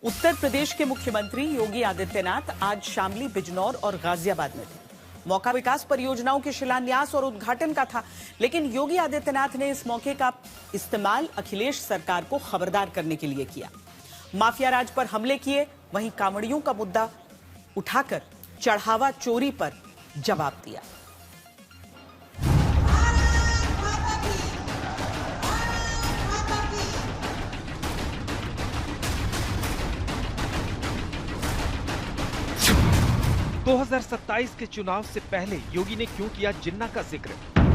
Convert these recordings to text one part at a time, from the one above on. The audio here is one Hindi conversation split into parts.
उत्तर प्रदेश के मुख्यमंत्री योगी आदित्यनाथ आज शामली, बिजनौर और गाजियाबाद में थे। मौका विकास परियोजनाओं के शिलान्यास और उद्घाटन का था, लेकिन योगी आदित्यनाथ ने इस मौके का इस्तेमाल अखिलेश सरकार को खबरदार करने के लिए किया। माफिया राज पर हमले किए, वहीं कांवड़ियों का मुद्दा उठाकर चढ़ावा चोरी पर जवाब दिया। दो 2027 के चुनाव से पहले योगी ने क्यों किया जिन्ना का जिक्र?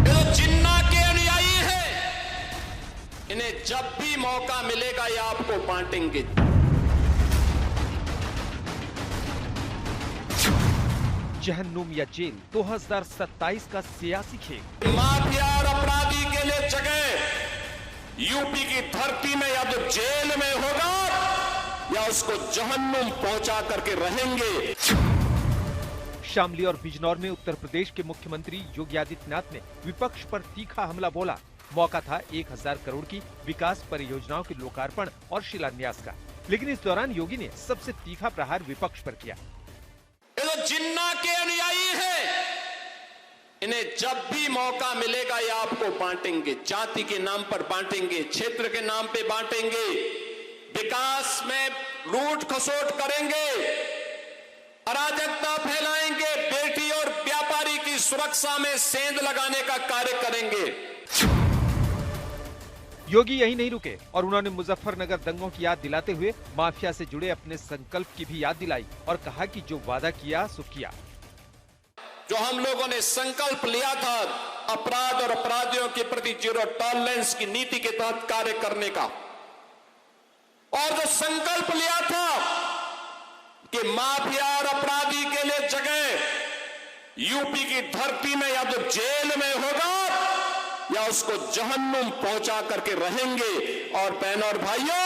ये जिन्ना के अनुयायी है, इन्हें जब भी मौका मिलेगा ये आपको बांटेंगे। जहन्नुम या जेल 2027 का सियासी खेल। माफिया और अपराधी के लिए जगह यूपी की धरती में या तो जेल में होगा या उसको जहन्नुम पहुंचा करके रहेंगे। शामली और बिजनौर में उत्तर प्रदेश के मुख्यमंत्री योगी आदित्यनाथ ने विपक्ष पर तीखा हमला बोला। मौका था 1000 करोड़ की विकास परियोजनाओं के लोकार्पण और शिलान्यास का, लेकिन इस दौरान योगी ने सबसे तीखा प्रहार विपक्ष पर किया। ये तो जिन्ना के अनुयायी है, इन्हें जब भी मौका मिलेगा ये आपको बांटेंगे। जाति के नाम पर बांटेंगे, क्षेत्र के नाम पे बांटेंगे, विकास में लूट खसोट करेंगे, अराजकता फैलाएंगे, बेटी और व्यापारी की सुरक्षा में सेंध लगाने का कार्य करेंगे। योगी यही नहीं रुके और उन्होंने मुजफ्फरनगर दंगों की याद दिलाते हुए माफिया से जुड़े अपने संकल्प की भी याद दिलाई और कहा कि जो वादा किया सो किया। जो हम लोगों ने संकल्प लिया था अपराध और अपराधियों के प्रति जीरो टॉलरेंस की नीति के तहत कार्य करने का, और जो संकल्प लिया था कि माफिया और अपराधी के लिए जगह यूपी की धरती में या तो जेल में होगा या उसको जहन्नुम पहुंचा करके रहेंगे। और बहनों और भाइयों,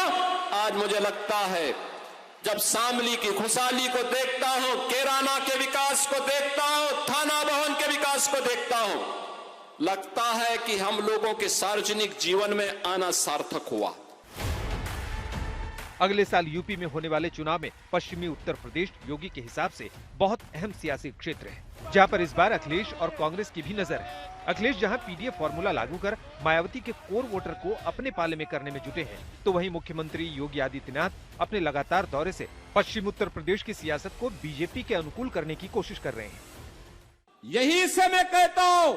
आज मुझे लगता है जब शामली की खुशहाली को देखता हूं, कैराना के विकास को देखता हूं, थाना भवन के विकास को देखता हूं, लगता है कि हम लोगों के सार्वजनिक जीवन में आना सार्थक हुआ। अगले साल यूपी में होने वाले चुनाव में पश्चिमी उत्तर प्रदेश योगी के हिसाब से बहुत अहम सियासी क्षेत्र है, जहां पर इस बार अखिलेश और कांग्रेस की भी नजर है। अखिलेश जहां पीडीएफ फॉर्मूला लागू कर मायावती के कोर वोटर को अपने पाले में करने में जुटे हैं, तो वहीं मुख्यमंत्री योगी आदित्यनाथ अपने लगातार दौरे से पश्चिम उत्तर प्रदेश की सियासत को बीजेपी के अनुकूल करने की कोशिश कर रहे हैं। यही से मैं कहता हूं,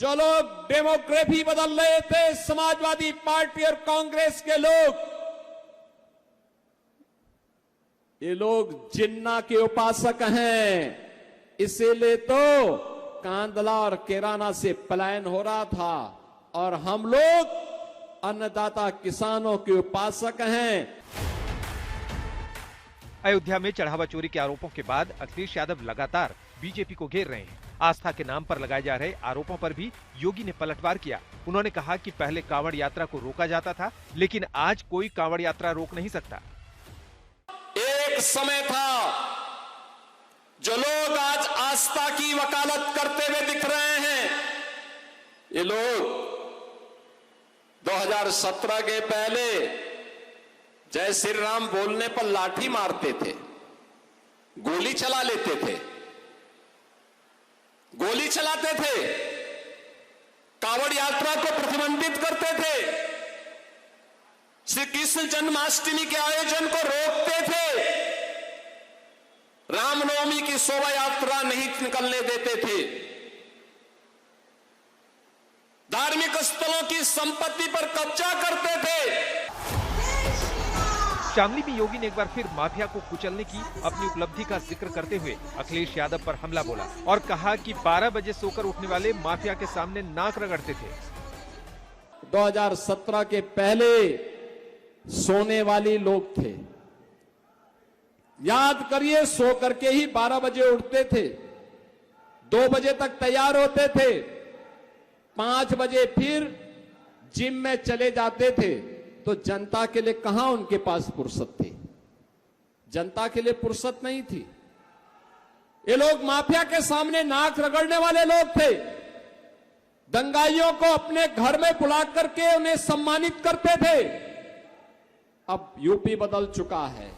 जो लोग डेमोग्राफी बदल रहे थे, समाजवादी पार्टी और कांग्रेस के लोग, ये लोग जिन्ना के उपासक हैं। इसीलिए तो कांदला और कैराना से पलायन हो रहा था, और हम लोग अन्नदाता किसानों के उपासक हैं। अयोध्या में चढ़ावा चोरी के आरोपों के बाद अखिलेश यादव लगातार बीजेपी को घेर रहे हैं। आस्था के नाम पर लगाए जा रहे आरोपों पर भी योगी ने पलटवार किया। उन्होंने कहा कि पहले कांवड़ यात्रा को रोका जाता था, लेकिन आज कोई कांवड़ यात्रा रोक नहीं सकता। एक समय था, जो लोग आज आस्था की वकालत करते हुए दिख रहे हैं, ये लोग 2017 के पहले जय श्री राम बोलने पर लाठी मारते थे, गोली चला लेते थे, गोली चलाते थे, कांवड़ यात्रा को प्रतिबंधित करते थे, श्री कृष्ण जन्माष्टमी के आयोजन को रोकते थे, रामनवमी की शोभा यात्रा नहीं निकलने देते थे, धार्मिक स्थलों की संपत्ति पर कब्जा करते थे। शामली में योगी ने एक बार फिर माफिया को कुचलने की अपनी उपलब्धि का जिक्र करते हुए अखिलेश यादव पर हमला बोला और कहा कि 12 बजे सोकर उठने वाले माफिया के सामने नाक रगड़ते थे। 2017 के पहले सोने वाले लोग थे, याद करिए, सो करके ही 12 बजे उठते थे, 2 बजे तक तैयार होते थे, 5 बजे फिर जिम में चले जाते थे। तो जनता के लिए कहां उनके पास फुर्सत थी? जनता के लिए फुर्सत नहीं थी। ये लोग माफिया के सामने नाक रगड़ने वाले लोग थे। दंगाइयों को अपने घर में बुला करके उन्हें सम्मानित करते थे। अब यूपी बदल चुका है।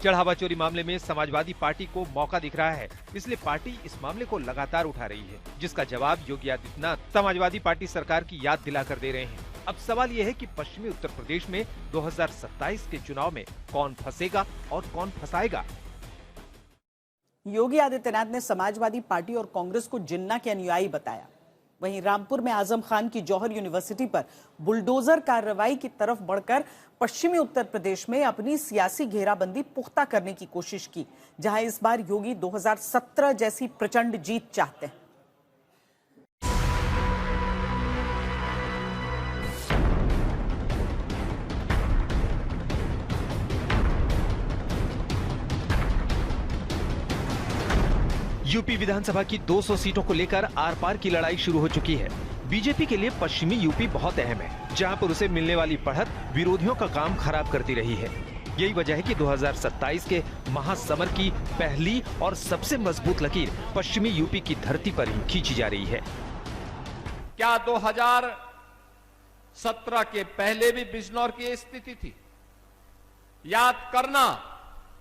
चढ़ावा चोरी मामले में समाजवादी पार्टी को मौका दिख रहा है, इसलिए पार्टी इस मामले को लगातार उठा रही है, जिसका जवाब योगी आदित्यनाथ समाजवादी पार्टी सरकार की याद दिलाकर दे रहे हैं। अब सवाल यह है कि पश्चिमी उत्तर प्रदेश में 2027 के चुनाव में कौन फंसेगा और कौन फंसाएगा। योगी आदित्यनाथ ने समाजवादी पार्टी और कांग्रेस को जिन्ना के अनुयायी बताया। वहीं रामपुर में आजम खान की जौहर यूनिवर्सिटी पर बुलडोजर कार्रवाई की तरफ बढ़कर पश्चिमी उत्तर प्रदेश में अपनी सियासी घेराबंदी पुख्ता करने की कोशिश की, जहां इस बार योगी 2017 जैसी प्रचंड जीत चाहते हैं। यूपी विधानसभा की 200 सीटों को लेकर आर पार की लड़ाई शुरू हो चुकी है। बीजेपी के लिए पश्चिमी यूपी बहुत अहम है, जहां पर उसे मिलने वाली बढ़त विरोधियों का काम खराब करती रही है। यही वजह है कि 2027 के महासमर की पहली और सबसे मजबूत लकीर पश्चिमी यूपी की धरती पर ही खींची जा रही है। क्या 2017 के पहले भी बिजनौर की स्थिति थी? याद करना,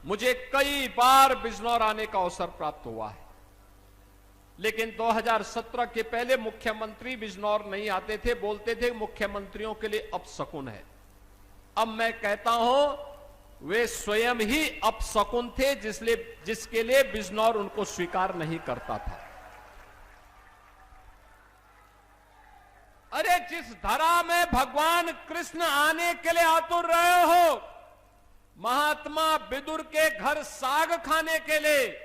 मुझे कई बार बिजनौर आने का अवसर प्राप्त हुआ है, लेकिन 2017 के पहले मुख्यमंत्री बिजनौर नहीं आते थे, बोलते थे मुख्यमंत्रियों के लिए अपशकुन है। अब मैं कहता हूं वे स्वयं ही अपशकुन थे, जिसके लिए बिजनौर उनको स्वीकार नहीं करता था। अरे जिस धरा में भगवान कृष्ण आने के लिए आतुर रहे हो, महात्मा विदुर के घर साग खाने के लिए,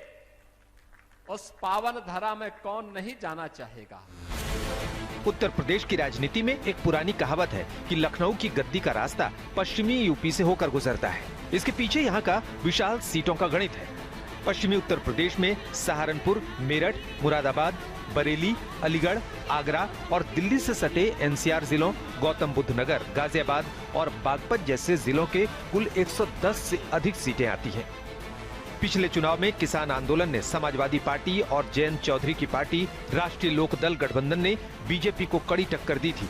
उस पावन धरा में कौन नहीं जाना चाहेगा। उत्तर प्रदेश की राजनीति में एक पुरानी कहावत है कि लखनऊ की गद्दी का रास्ता पश्चिमी यूपी से होकर गुजरता है। इसके पीछे यहाँ का विशाल सीटों का गणित है। पश्चिमी उत्तर प्रदेश में सहारनपुर, मेरठ, मुरादाबाद, बरेली, अलीगढ़, आगरा और दिल्ली से सटे एनसीआर जिलों, गौतम बुद्ध नगर, गाजियाबाद और बागपत जैसे जिलों के कुल 110 से अधिक सीटें आती हैं। पिछले चुनाव में किसान आंदोलन ने समाजवादी पार्टी और जयंत चौधरी की पार्टी राष्ट्रीय लोकदल गठबंधन ने बीजेपी को कड़ी टक्कर दी थी।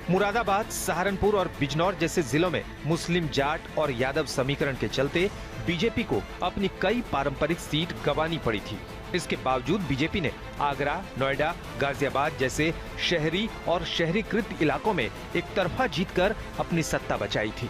मुरादाबाद, सहारनपुर और बिजनौर जैसे जिलों में मुस्लिम, जाट और यादव समीकरण के चलते बीजेपी को अपनी कई पारंपरिक सीट गंवानी पड़ी थी। इसके बावजूद बीजेपी ने आगरा, नोएडा, गाजियाबाद जैसे शहरी और शहरीकृत इलाकों में एक तरफा जीतकर अपनी सत्ता बचाई थी।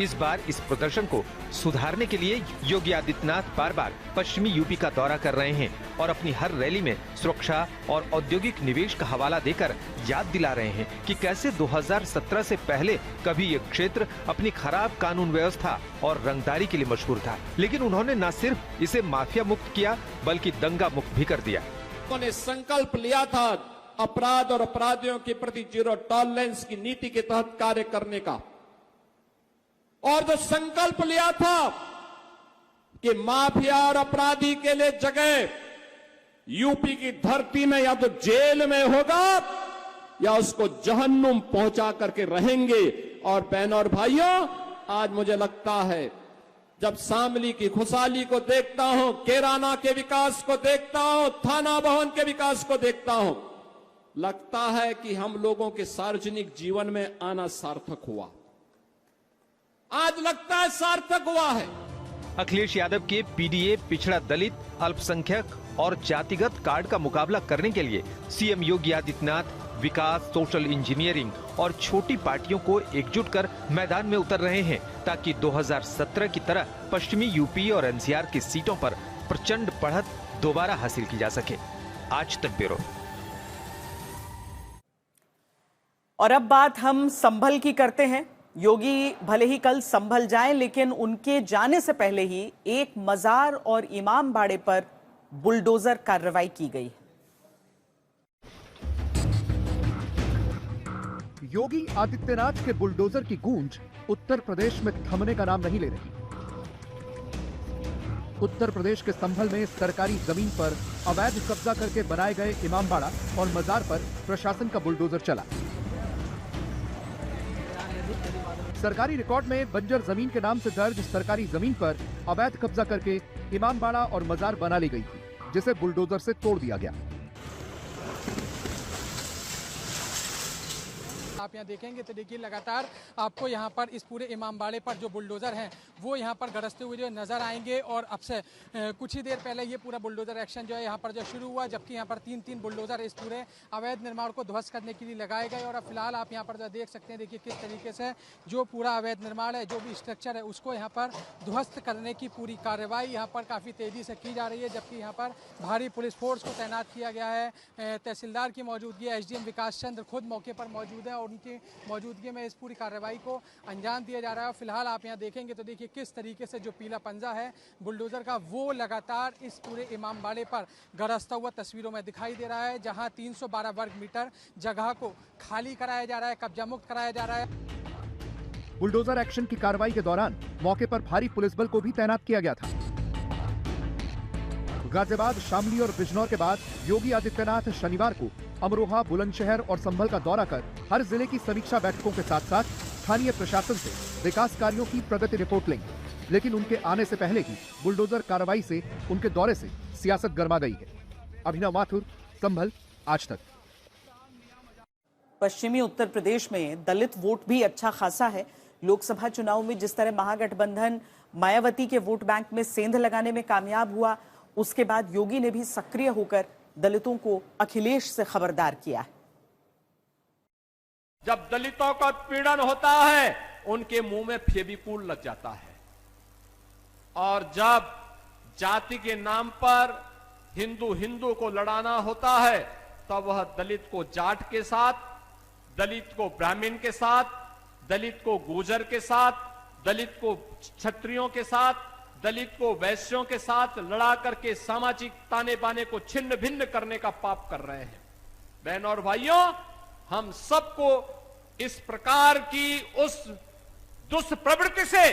इस बार इस प्रदर्शन को सुधारने के लिए योगी आदित्यनाथ बार बार पश्चिमी यूपी का दौरा कर रहे हैं और अपनी हर रैली में सुरक्षा और औद्योगिक निवेश का हवाला देकर याद दिला रहे हैं कि कैसे 2017 से पहले कभी ये क्षेत्र अपनी खराब कानून व्यवस्था और रंगदारी के लिए मशहूर था, लेकिन उन्होंने न सिर्फ इसे माफिया मुक्त किया बल्कि दंगा मुक्त भी कर दिया। उन्होंने संकल्प लिया था अपराध और अपराधियों के प्रति जीरो टॉलरेंस की नीति के तहत कार्य करने का, और जो संकल्प लिया था कि माफिया और अपराधी के लिए जगह यूपी की धरती में या तो जेल में होगा या उसको जहन्नुम पहुंचा करके रहेंगे। और बहनों और भाइयों, आज मुझे लगता है जब शामली की खुशहाली को देखता हूं, केराना के विकास को देखता हूं, थाना भवन के विकास को देखता हूं, लगता है कि हम लोगों के सार्वजनिक जीवन में आना सार्थक हुआ। आज लगता है सार्थक हुआ है। अखिलेश यादव के पीडीए, पिछड़ा दलित, अल्पसंख्यक और जातिगत कार्ड का मुकाबला करने के लिए सीएम योगी आदित्यनाथ विकास, सोशल इंजीनियरिंग और छोटी पार्टियों को एकजुट कर मैदान में उतर रहे हैं, ताकि 2017 की तरह पश्चिमी यूपी और एनसीआर की सीटों पर प्रचंड बढ़त दोबारा हासिल की जा सके। आज तक ब्यूरो। और अब बात हम संभल की करते हैं। योगी भले ही कल संभल जाएं, लेकिन उनके जाने से पहले ही एक मजार और इमाम बाड़े पर बुलडोजर कार्रवाई की गई। योगी आदित्यनाथ के बुलडोजर की गूंज उत्तर प्रदेश में थमने का नाम नहीं ले रही। उत्तर प्रदेश के संभल में सरकारी जमीन पर अवैध कब्जा करके बनाए गए इमामबाड़ा और मजार पर प्रशासन का बुलडोजर चला। सरकारी रिकॉर्ड में बंजर जमीन के नाम से दर्ज सरकारी जमीन पर अवैध कब्जा करके इमामबाड़ा और मजार बना ली गई थी, जिसे बुलडोजर से तोड़ दिया गया। आप यहाँ देखेंगे तो देखिए लगातार आपको यहाँ पर इस पूरे इमामबाड़े पर जो बुलडोजर हैं वो यहाँ पर गरजते हुए जो नजर आएंगे। और अब से कुछ ही देर पहले ये पूरा बुलडोजर एक्शन जो है यहाँ पर जो शुरू हुआ, जबकि यहाँ पर 3 बुलडोजर इस पूरे अवैध निर्माण को ध्वस्त करने के लिए लगाए गए। और अब फिलहाल आप यहाँ पर जो देख सकते हैं, देखिए किस तरीके से जो पूरा अवैध निर्माण है, जो भी स्ट्रक्चर है, उसको यहाँ पर ध्वस्त करने की पूरी कार्रवाई यहाँ पर काफ़ी तेज़ी से की जा रही है। जबकि यहाँ पर भारी पुलिस फोर्स को तैनात किया गया है। तहसीलदार की मौजूदगी, एसडीएम विकास चंद्र खुद मौके पर मौजूद है और उनकी मौजूदगी में इस पूरी कार्रवाई को अंजाम दिया जा रहा है। फिलहाल आप यहाँ देखेंगे तो देखिए किस तरीके से जो पीला पंजा है बुलडोजर का, वो लगातार इस पूरे इमामबाड़े पर गरजता हुआ तस्वीरों में दिखाई दे रहा है, जहाँ 312 वर्ग मीटर जगह को खाली कराया जा रहा है, कब्जा मुक्त कराया जा रहा है। बुलडोजर एक्शन की कार्रवाई के दौरान मौके पर भारी पुलिस बल को भी तैनात किया गया था। गाजियाबाद, शामली और बिजनौर के बाद योगी आदित्यनाथ शनिवार को अमरोहा, बुलंदशहर और संभल का दौरा कर हर जिले की समीक्षा बैठकों के साथ साथ स्थानीय प्रशासन से विकास कार्यों की प्रगति रिपोर्ट लेंगे। लेकिन उनके आने से पहले ही बुलडोजर कार्रवाई से उनके दौरे से सियासत गर्मा गई है। अभिनव माथुर, संभल, आज तक। पश्चिमी उत्तर प्रदेश में दलित वोट भी अच्छा खासा है। लोकसभा चुनाव में जिस तरह महागठबंधन मायावती के वोट बैंक में सेंध लगाने में कामयाब हुआ, उसके बाद योगी ने भी सक्रिय होकर दलितों को अखिलेश से खबरदार किया है। जब दलितों का पीड़न होता है, उनके मुंह में फेविकोल लग जाता है। और जब जाति के नाम पर हिंदू को लड़ाना होता है, तब वह दलित को जाट के साथ, दलित को ब्राह्मण के साथ, दलित को गुर्जर के साथ, दलित को क्षत्रियों के साथ, दलित को वैश्यों के साथ लड़ा करके सामाजिक ताने बाने को छिन्न भिन्न करने का पाप कर रहे हैं। बहनों और भाइयों, हम सबको इस प्रकार की उस दुष्प्रवृत्ति से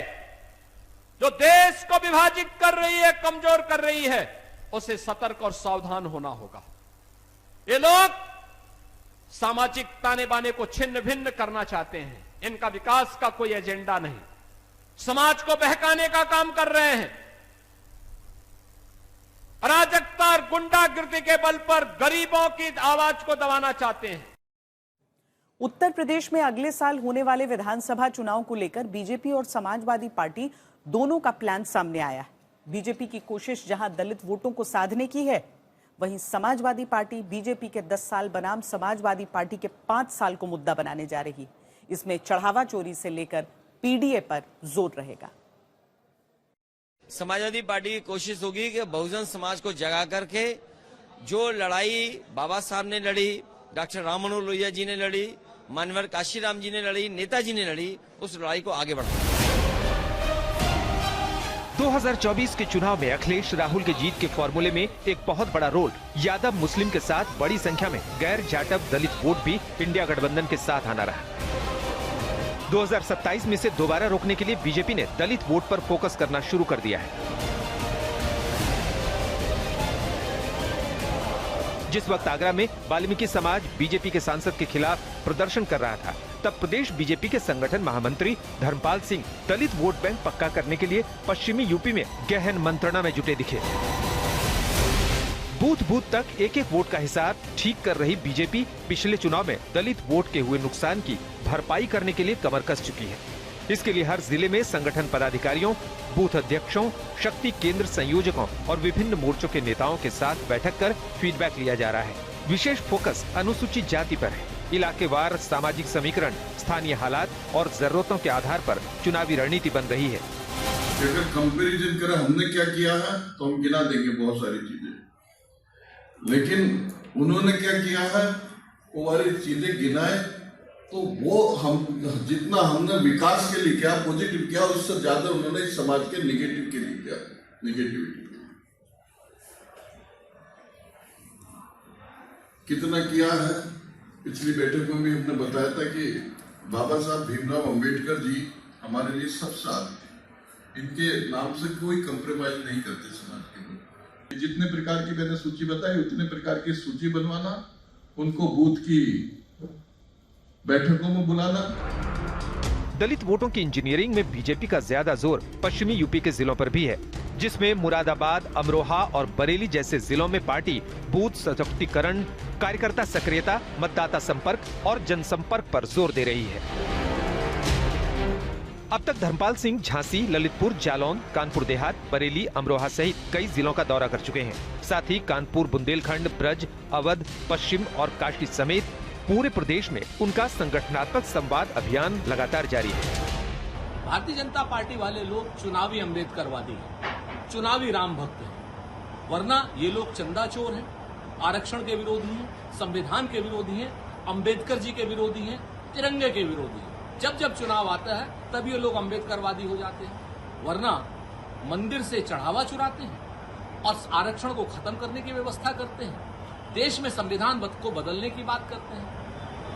जो देश को विभाजित कर रही है, कमजोर कर रही है, उसे सतर्क और सावधान होना होगा। ये लोग सामाजिक ताने बाने को छिन्न भिन्न करना चाहते हैं। इनका विकास का कोई एजेंडा नहीं, समाज को बहकाने का काम कर रहे हैं। अराजकता और गुंडागिर्दी के बल पर गरीबों की आवाज को दबाना चाहते हैं। उत्तर प्रदेश में अगले साल होने वाले विधानसभा चुनाव को लेकर बीजेपी और समाजवादी पार्टी दोनों का प्लान सामने आया है। बीजेपी की कोशिश जहां दलित वोटों को साधने की है, वहीं समाजवादी पार्टी बीजेपी के 10 साल बनाम समाजवादी पार्टी के 5 साल को मुद्दा बनाने जा रही। इसमें चढ़ावा चोरी से लेकर पीडीए पर जोर रहेगा। समाजवादी पार्टी की कोशिश होगी कि बहुजन समाज को जगा करके जो लड़ाई बाबा साहब ने लड़ी, डॉक्टर राम मनोहर लोहिया जी ने लड़ी, मानवर काशीराम जी ने लड़ी, नेताजी ने लड़ी, उस लड़ाई को आगे बढ़ाना। 2024 के चुनाव में अखिलेश राहुल के जीत के फॉर्मूले में एक बहुत बड़ा रोल यादव मुस्लिम के साथ बड़ी संख्या में गैर जाटव दलित वोट भी इंडिया गठबंधन के साथ आना रहा। 2027 में से दोबारा रोकने के लिए बीजेपी ने दलित वोट पर फोकस करना शुरू कर दिया है। जिस वक्त आगरा में वाल्मीकि समाज बीजेपी के सांसद के खिलाफ प्रदर्शन कर रहा था, तब प्रदेश बीजेपी के संगठन महामंत्री धर्मपाल सिंह दलित वोट बैंक पक्का करने के लिए पश्चिमी यूपी में गहन मंत्रणा में जुटे दिखे। बूथ बूथ तक एक एक वोट का हिसाब ठीक कर रही बीजेपी पिछले चुनाव में दलित वोट के हुए नुकसान की भरपाई करने के लिए कमर कस चुकी है। इसके लिए हर जिले में संगठन पदाधिकारियों, बूथ अध्यक्षों, शक्ति केंद्र संयोजकों और विभिन्न मोर्चों के नेताओं के साथ बैठक कर फीडबैक लिया जा रहा है। विशेष फोकस अनुसूचित जाति पर है। इलाकेवार सामाजिक समीकरण, स्थानीय हालात और जरूरतों के आधार पर चुनावी रणनीति बन रही है। अगर कंपैरिजन करें हमने क्या किया है तो हम गिना देंगे बहुत सारी चीजें, लेकिन उन्होंने क्या किया है वो वाली चीजें गिनाए तो वो हम जितना हमने विकास के लिए किया, पॉजिटिव किया, उससे ज्यादा उन्होंने समाज के निगेटिव के लिए किया, निगेटिविटी कितना किया है। पिछली बैठक में भी हमने बताया था कि बाबा साहब भीमराव अंबेडकर जी हमारे लिए सबसे आगे, इनके नाम से कोई कंप्रोमाइज नहीं करते समाज के लोग। जितने प्रकार की मैंने सूची बताई उतने प्रकार की सूची बनवाना, उनको बूथ की बैठकों में बुलाना। दलित वोटों की इंजीनियरिंग में बीजेपी का ज्यादा जोर पश्चिमी यूपी के जिलों पर भी है, जिसमें मुरादाबाद, अमरोहा और बरेली जैसे जिलों में पार्टी बूथ सशक्तिकरण, कार्यकर्ता सक्रियता, मतदाता संपर्क और जनसंपर्क पर जोर दे रही है। अब तक धर्मपाल सिंह झांसी, ललितपुर, जालौन, कानपुर देहात, बरेली, अमरोहा सहित कई जिलों का दौरा कर चुके हैं। साथ ही कानपुर, बुंदेलखंड, ब्रज, अवध, पश्चिम और काशी समेत पूरे प्रदेश में उनका संगठनात्मक संवाद अभियान लगातार जारी है। भारतीय जनता पार्टी वाले लोग चुनावी अम्बेडकरवादी हैं, चुनावी राम भक्त हैं, वरना ये लोग चंदा चोर हैं, आरक्षण के विरोधी हैं, संविधान के विरोधी हैं, अम्बेडकर जी के विरोधी हैं, तिरंगे के विरोधी हैं। जब जब चुनाव आता है तब ये लोग अम्बेडकरवादी हो जाते हैं, वरना मंदिर से चढ़ावा चुराते हैं और आरक्षण को खत्म करने की व्यवस्था करते हैं, देश में संविधान को बदलने की बात करते हैं।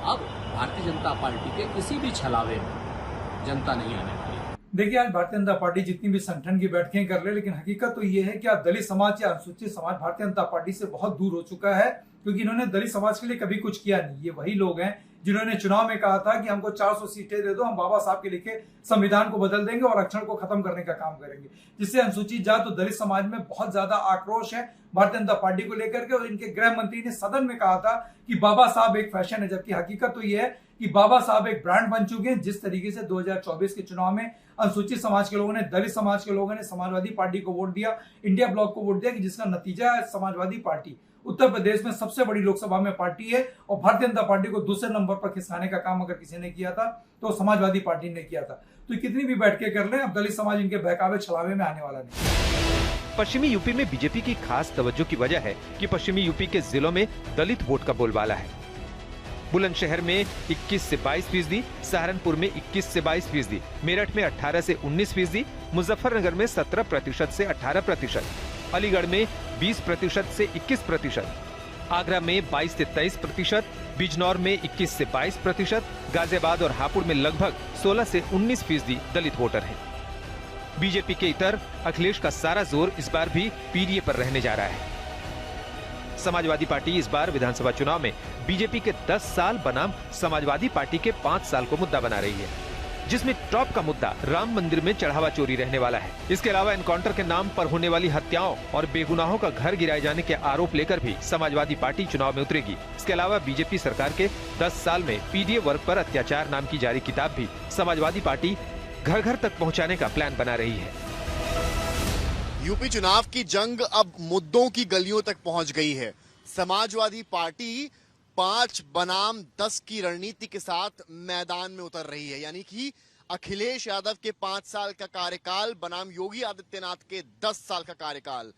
अब भारतीय जनता पार्टी के किसी भी छलावे में जनता नहीं आने वाली। देखिए, आज भारतीय जनता पार्टी जितनी भी संगठन की बैठकें कर ले, लेकिन हकीकत तो ये है कि आज दलित समाज या अनुसूचित समाज भारतीय जनता पार्टी से बहुत दूर हो चुका है, क्योंकि इन्होंने दलित समाज के लिए कभी कुछ किया नहीं। ये वही लोग हैं जिन्होंने चुनाव में कहा था कि हमको 400 सीटें दे दो, हम बाबा साहब के लिखे संविधान को बदल देंगे और आरक्षण को खत्म करने का काम करेंगे, जिससे अनुसूचित जाति और दलित समाज में बहुत ज्यादा आक्रोश है भारतीय जनता पार्टी को लेकर के। और इनके गृह मंत्री ने सदन में कहा था कि बाबा साहब एक फैशन है, जबकि हकीकत तो ये है कि बाबा साहब एक ब्रांड बन चुके हैं। जिस तरीके से 2024 के चुनाव में अनुसूचित समाज के लोगों ने, दलित समाज के लोगों ने समाजवादी पार्टी को वोट दिया, इंडिया ब्लॉक को वोट दिया, कि जिसका नतीजा है समाजवादी पार्टी उत्तर प्रदेश में सबसे बड़ी लोकसभा में पार्टी है। और भारतीय जनता पार्टी को दूसरे नंबर पर खिसकाने का काम अगर किसी ने किया था तो समाजवादी पार्टी ने किया था। तो कितनी भी बैठकें कर लें, अब दलित समाज इनके बहकावे छलावे में आने वाला नहीं। पश्चिमी यूपी में बीजेपी की खास तवज्जो की वजह है कि पश्चिमी यूपी के जिलों में दलित वोट का बोलबाला है। बुलंदशहर में 21 से 22%, सहारनपुर में 21 से 22%, मेरठ में 18 से 19%, मुजफ्फरनगर में 17% से 18%, अलीगढ़ में 20% से 21%, आगरा में 22 से 23%, बिजनौर में 21 से 22%, गाजियाबाद और हापुड़ में लगभग 16 से 19% दलित वोटर हैं। बीजेपी के इतर अखिलेश का सारा जोर इस बार भी पीडीए पर रहने जा रहा है। समाजवादी पार्टी इस बार विधानसभा चुनाव में बीजेपी के 10 साल बनाम समाजवादी पार्टी के 5 साल को मुद्दा बना रही है, जिसमें टॉप का मुद्दा राम मंदिर में चढ़ावा चोरी रहने वाला है। इसके अलावा एनकाउंटर के नाम पर होने वाली हत्याओं और बेगुनाहों का घर गिराए जाने के आरोप लेकर भी समाजवादी पार्टी चुनाव में उतरेगी। इसके अलावा बीजेपी सरकार के 10 साल में पीडीए वर्ग पर अत्याचार नाम की जारी किताब भी समाजवादी पार्टी घर घर तक पहुँचाने का प्लान बना रही है। यूपी चुनाव की जंग अब मुद्दों की गलियों तक पहुंच गई है। समाजवादी पार्टी 5 बनाम 10 की रणनीति के साथ मैदान में उतर रही है, यानी कि अखिलेश यादव के 5 साल का कार्यकाल बनाम योगी आदित्यनाथ के 10 साल का कार्यकाल।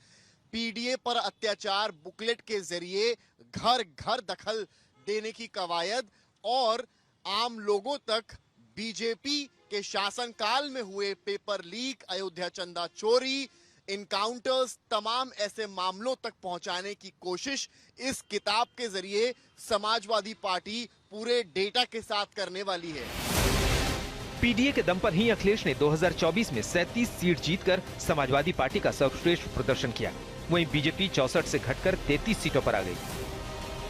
पीडीए पर अत्याचार बुकलेट के जरिए घर घर दखल देने की कवायद और आम लोगों तक बीजेपी के शासनकाल में हुए पेपर लीक, अयोध्या चंदा चोरी, इनकाउंटर्स, तमाम ऐसे मामलों तक पहुंचाने की कोशिश इस किताब के जरिए समाजवादी पार्टी पूरे डेटा के साथ करने वाली है। पीडीए के दम पर ही अखिलेश ने 2024 में 37 सीट जीतकर समाजवादी पार्टी का सर्वश्रेष्ठ प्रदर्शन किया। वहीं बीजेपी 64 से घटकर 33 सीटों पर आ गई।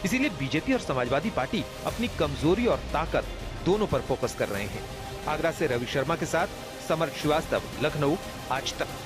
इसीलिए बीजेपी और समाजवादी पार्टी अपनी कमजोरी और ताकत दोनों पर फोकस कर रहे हैं। आगरा से रवि शर्मा के साथ समर श्रीवास्तव, लखनऊ, आज तक।